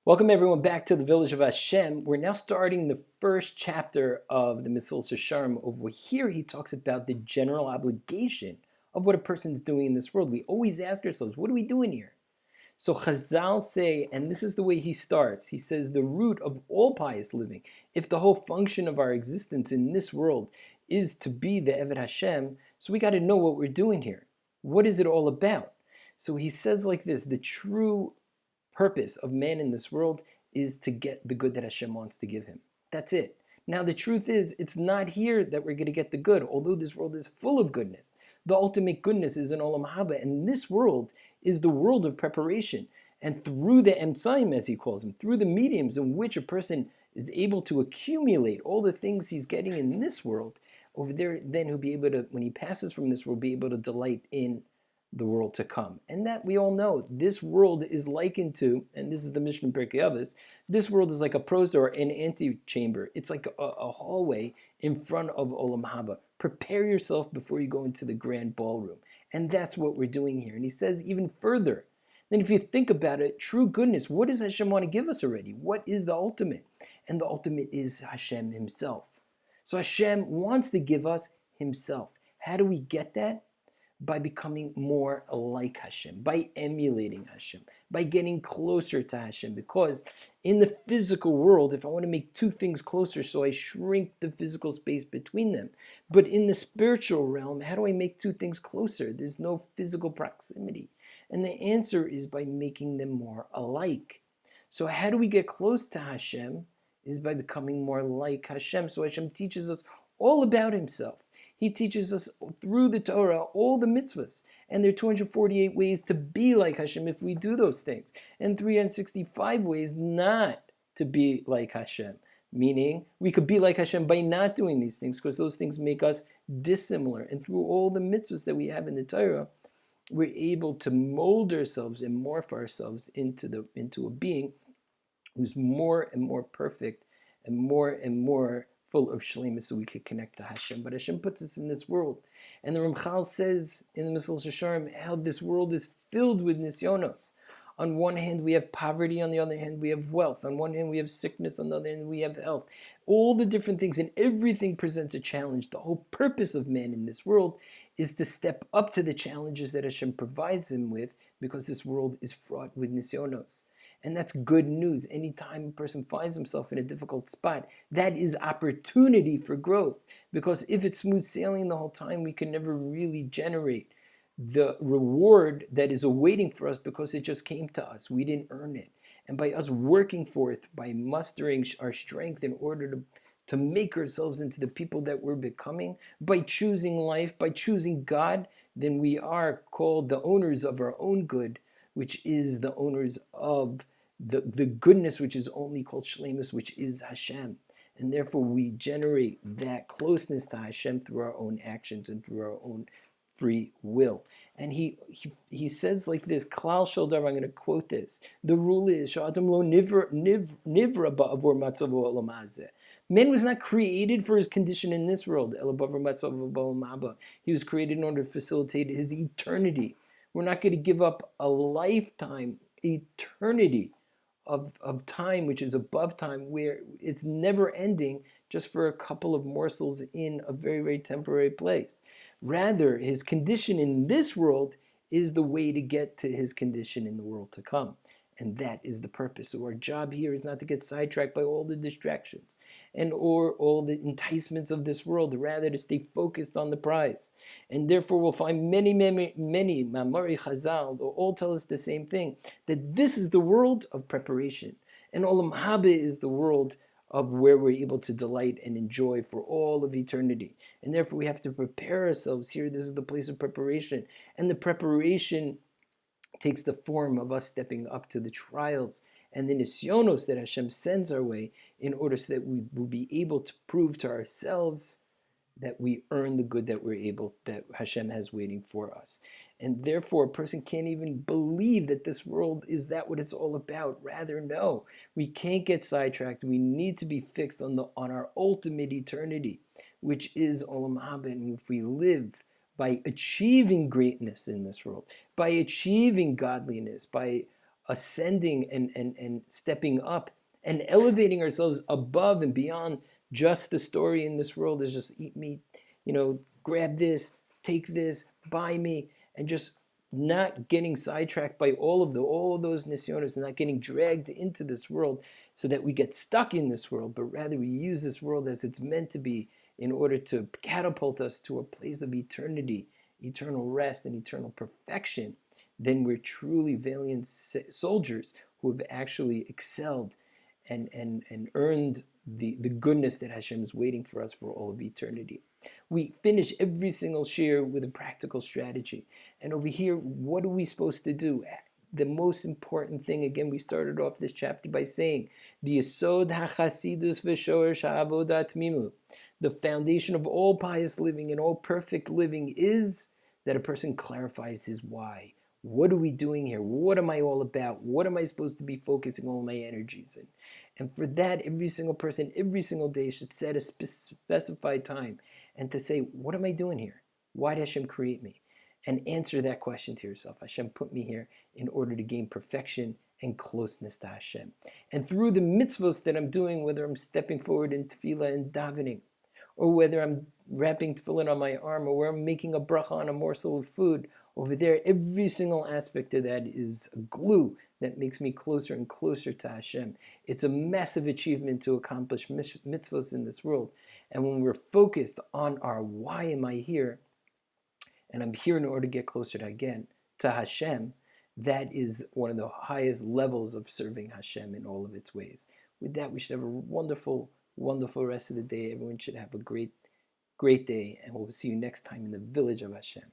Welcome everyone back to the Village of Hashem. We're now starting the first chapter of the Mesilas Yesharim. Over here he talks about the general obligation of what a person's doing in this world. We always ask ourselves, what are we doing here? So Chazal say, and this is the way he starts, he says the root of all pious living, if the whole function of our existence in this world is to be the Eved Hashem, so we got to know what we're doing here. What is it all about? So he says like this, the true purpose of man in this world is to get the good that Hashem wants to give him. That's it. Now the truth is, it's not here that we're going to get the good, although this world is full of goodness. The ultimate goodness is in Olam Haba, and this world is the world of preparation. And through the emtsaim, as he calls them, through the mediums in which a person is able to accumulate all the things he's getting in this world, over there, then he'll be able to, when he passes from this world, be able to delight in the world to come. And that we all know, this world is likened to, and this is the Mishnah in Pirkei Avos, this world is like a prosdor, an antechamber. It's like a hallway in front of Olam Haba. Prepare yourself before you go into the grand ballroom. And that's what we're doing here. And he says even further, then if you think about it, true goodness, what does Hashem want to give us already? What is the ultimate? And the ultimate is Hashem himself. So Hashem wants to give us himself. How do we get that? By becoming more like Hashem, by emulating Hashem, by getting closer to Hashem. Because in the physical world, if I want to make two things closer, so I shrink the physical space between them. But in the spiritual realm, how do I make two things closer? There's no physical proximity. And the answer is by making them more alike. So how do we get close to Hashem? Is by becoming more like Hashem. So Hashem teaches us all about himself. He teaches us through the Torah all the mitzvahs. And there are 248 ways to be like Hashem if we do those things. And 365 ways not to be like Hashem. Meaning, we could be like Hashem by not doing these things, because those things make us dissimilar. And through all the mitzvahs that we have in the Torah, we're able to mold ourselves and morph ourselves into a being who's more and more perfect and more full of shleimus, so we could connect to Hashem. But Hashem puts us in this world. And the Ramchal says in the Mesilas Yesharim how this world is filled with nisyonos. On one hand, we have poverty. On the other hand, we have wealth. On one hand, we have sickness. On the other hand, we have health. All the different things, and everything presents a challenge. The whole purpose of man in this world is to step up to the challenges that Hashem provides him with, because this world is fraught with nisyonos. And that's good news. Anytime a person finds himself in a difficult spot, that is opportunity for growth. Because if it's smooth sailing the whole time, we can never really generate the reward that is awaiting for us, because it just came to us. We didn't earn it. And by us working for it, by mustering our strength in order to make ourselves into the people that we're becoming, by choosing life, by choosing God, then we are called the owners of our own good, which is the owners of the goodness which is only called shleimus, which is Hashem. And therefore we generate that closeness to Hashem through our own actions and through our own free will. And he says like this, Klal Shel Davar, I'm going to quote this. The rule is, Sha'adam lo nivra ba'avor matzav ha'olam hazeh. Man was not created for his condition in this world. Ela ba'avor matzav ha'olam haba. He was created in order to facilitate his eternity. We're not going to give up a lifetime, eternity of time, which is above time, where it's never ending, just for a couple of morsels in a very, very temporary place. Rather, his condition in this world is the way to get to his condition in the world to come. And that is the purpose. So our job here is not to get sidetracked by all the distractions or all the enticements of this world, rather to stay focused on the prize. And therefore we'll find many Mamari Chazal all tell us the same thing, that this is the world of preparation. And Olam Haba is the world of where we're able to delight and enjoy for all of eternity. And therefore we have to prepare ourselves here. This is the place of preparation. And the preparation takes the form of us stepping up to the trials and the nisyonos that Hashem sends our way, in order so that we will be able to prove to ourselves that we earn the good that Hashem has waiting for us. And therefore a person can't even believe that this world is that what it's all about. Rather, no, we can't get sidetracked. We need to be fixed on our ultimate eternity, which is Olam Haba. And if we live by achieving greatness in this world, by achieving godliness, by ascending and stepping up and elevating ourselves above and beyond just the story in this world is just eat meat, grab this, take this, buy me, and just not getting sidetracked by all of those nisyonos, not getting dragged into this world so that we get stuck in this world, but rather we use this world as it's meant to be in order to catapult us to a place of eternity, eternal rest, and eternal perfection. Then we're truly valiant soldiers who have actually excelled and earned the goodness that Hashem is waiting for us for all of eternity. We finish every single shir with a practical strategy. And over here, what are we supposed to do? The most important thing, again, we started off this chapter by saying, the Yesod HaChasidus V'Shorish HaAvodat Mimu. The foundation of all pious living and all perfect living is that a person clarifies his why. What are we doing here? What am I all about? What am I supposed to be focusing all my energies in? And for that, every single person, every single day should set a specified time and to say, what am I doing here? Why did Hashem create me? And answer that question to yourself. Hashem put me here in order to gain perfection and closeness to Hashem. And through the mitzvahs that I'm doing, whether I'm stepping forward in tefillah and davening, or whether I'm wrapping tefillin on my arm, or where I'm making a bracha on a morsel of food, over there, every single aspect of that is a glue that makes me closer and closer to Hashem. It's a massive achievement to accomplish mitzvahs in this world. And when we're focused on our why am I here, and I'm here in order to get closer to Hashem, that is one of the highest levels of serving Hashem in all of its ways. With that, we should have a wonderful, wonderful rest of the day. Everyone should have a great, great day, and we'll see you next time in the village of Hashem.